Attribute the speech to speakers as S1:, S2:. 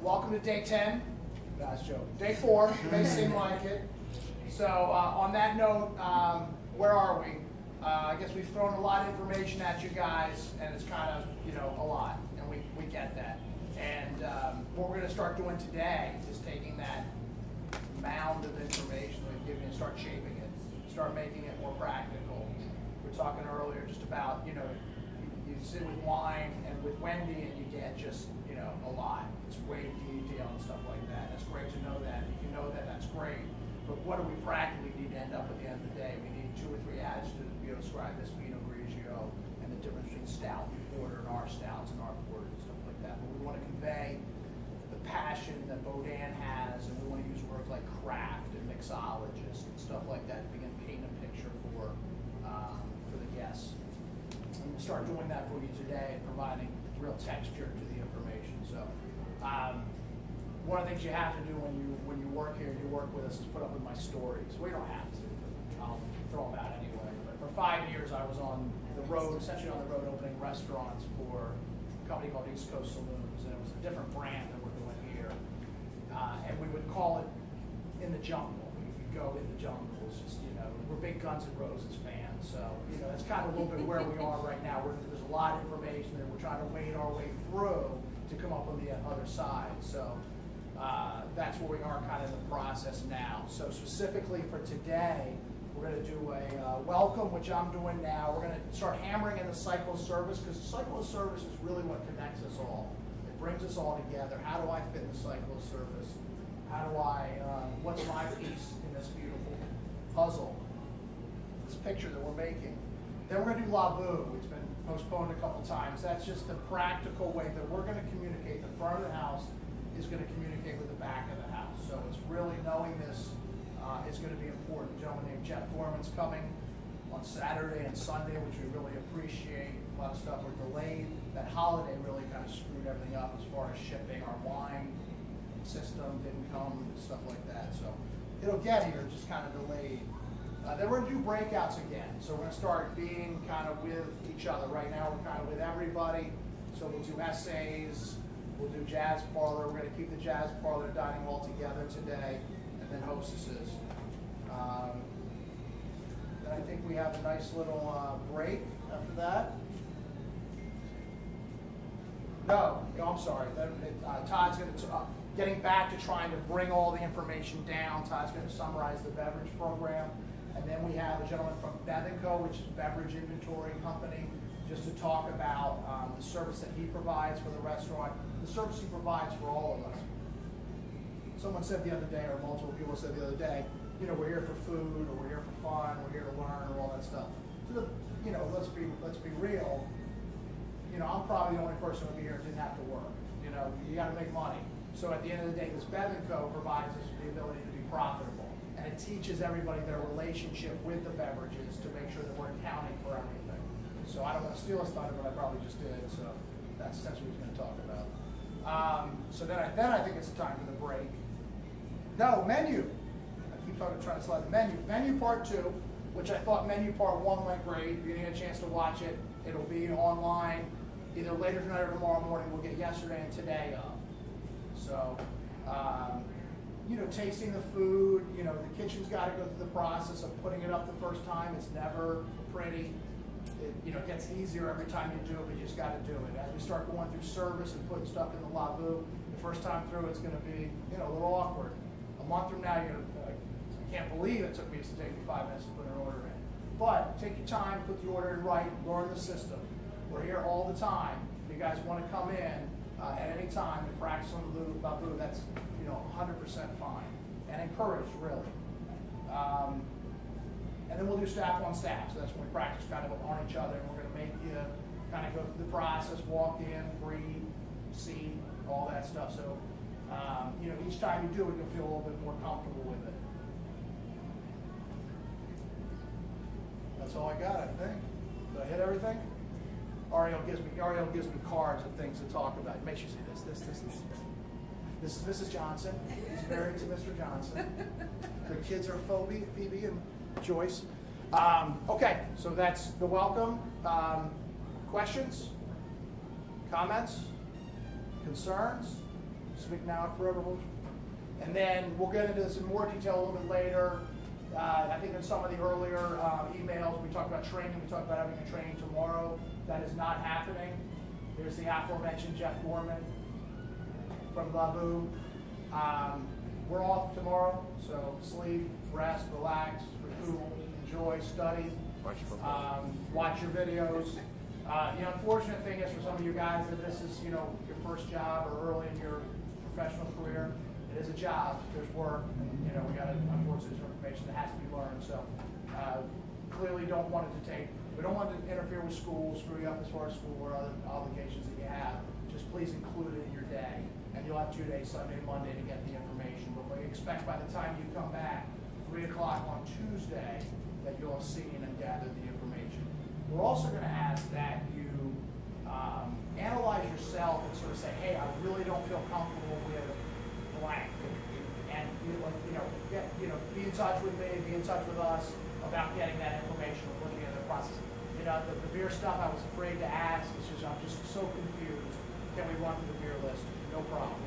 S1: welcome to day 10. That's a joke. Day 4, it may seem like it. So on that note, where are we? I guess we've thrown a lot of information at you guys, and it's kind of, a lot, and we get that. And what we're going to start doing today is taking that mound of information we've given you and start shaping it, start making it more practical. We were talking earlier just about, you sit with wine and with Wendy and you get just, a lot. It's way detailed and stuff like that. It's great to know that. If you know that, that's great. But what do we practically need to end up at the end of the day? We need 2 or 3 adjectives to be able to describe this Pinot Grigio and the difference between stout and porter and our stouts and our porters and stuff like that. But we want to convey the passion that Baudin has, and we want to use words like craft and mixologist and stuff like that to begin painting a picture for the guests. And we'll start doing that for you today and providing real texture to the information. So one of the things you have to do when you work here and you work with us is put up with my stories. We don't have to, but I'll throw them out anyway. But for 5 years I was on the road, essentially on the road, opening restaurants for a company called East Coast Saloons, and it was a different brand than we're doing here. And we would call it In the Jungle. We could go in the jungle. It's just, we're big Guns N' Roses fans, so that's kind of a little bit where we are right now. There's a lot of information that we're trying to wade our way through to come up on the other side. So that's where we are kind of in the process now. So specifically for today, we're going to do a welcome, which I'm doing now. We're going to start hammering in the cycle of service, because the cycle of service is really what connects us all. It brings us all together. How do I fit in the cycle of service? How do what's my piece in this beautiful puzzle, this picture that we're making? Then we're going to do La Vue. It's been postponed a couple times. That's just the practical way that we're going to communicate. The front of the house is going to communicate with the back of the house. So it's really knowing this is going to be important. A gentleman named Jeff Foreman's coming on Saturday and Sunday, which we really appreciate. A lot of stuff was delayed. That holiday really kind of screwed everything up as far as shipping. Our wine system didn't come and stuff like that. So it'll get here, just kind of delayed. Then we're going to do breakouts again. So we're going to start being kind of with each other. Right now we're kind of with everybody. So we'll do essays, we'll do jazz parlor. We're going to keep the jazz parlor dining hall together today, and then hostesses. Then I think we have a nice little break after that. No, I'm sorry. Todd's going to, getting back to trying to bring all the information down. Todd's going to summarize the beverage program. And then we have a gentleman from Bev & Co., which is Beverage Inventory Company, just to talk about the service that he provides for the restaurant, the service he provides for all of us. Someone said the other day, or multiple people said the other day, we're here for food, or we're here for fun, we're here to learn, or all that stuff. So, let's be real. I'm probably the only person over here who didn't have to work. You got to make money. So at the end of the day, this Bev & Co. provides us the ability to be profitable. And it teaches everybody their relationship with the beverages to make sure that we're accounting for everything. So I don't want to steal his thunder, but I probably just did. So that's what he's going to talk about. So then I think it's time for the break. No, menu. I keep trying to slide the menu. Menu part 2, which I thought menu part 1 went great. If you didn't get a chance to watch it, it'll be online either later tonight or tomorrow morning. We'll get yesterday and today up. So, tasting the food, the kitchen's got to go through the process of putting it up the first time. It's never pretty. It gets easier every time you do it, but you just got to do it. As we start going through service and putting stuff in the La Vue, the first time through it's going to be, a little awkward. A month from now, you're going to I can't believe it took me 5 minutes to put an order in. But take your time, put the order in right, learn the system. We're here all the time. If you guys want to come in at any time and practice on the La Vue, that's 100% fine and encouraged, really. And then we'll do staff on staff. So that's when we practice kind of on each other, and we're going to make you kind of go through the process, walk in, breathe, see, all that stuff. So each time you do it, you'll feel a little bit more comfortable with it. That's all I got, I think. Did I hit everything? Ariel gives me cards of things to talk about. He makes you say this. This is Mrs. Johnson. He's married to Mr. Johnson. Their kids are Phoebe and Joyce. Okay, so that's the welcome. Questions? Comments? Concerns? Speak now or forever hold you. And then we'll get into this in more detail a little bit later. I think in some of the earlier emails, we talked about training. We talked about having a training tomorrow. That is not happening. There's the aforementioned Jeff Gorman from Labu. We're off tomorrow, so sleep, rest, relax, recoup, enjoy, study, watch your videos. The unfortunate thing is for some of you guys that this is, your first job or early in your professional career. It is a job. There's work, and we got unfortunately some information that has to be learned. So clearly, don't want it to take. We don't want it to interfere with school, screw you up as far as school or other obligations that you have. Just please include it in your day, and you'll have 2 days, Sunday and Monday, to get the information. But we expect by the time you come back, 3 o'clock on Tuesday, that you'll have seen and gathered the information. We're also going to ask that you analyze yourself and sort of say, hey, I really don't feel comfortable with blank. And be in touch with me, be in touch with us about getting that information or looking at the process. The beer stuff I was afraid to ask. It's just I'm just so confused. Can we run through the beer list? No problem.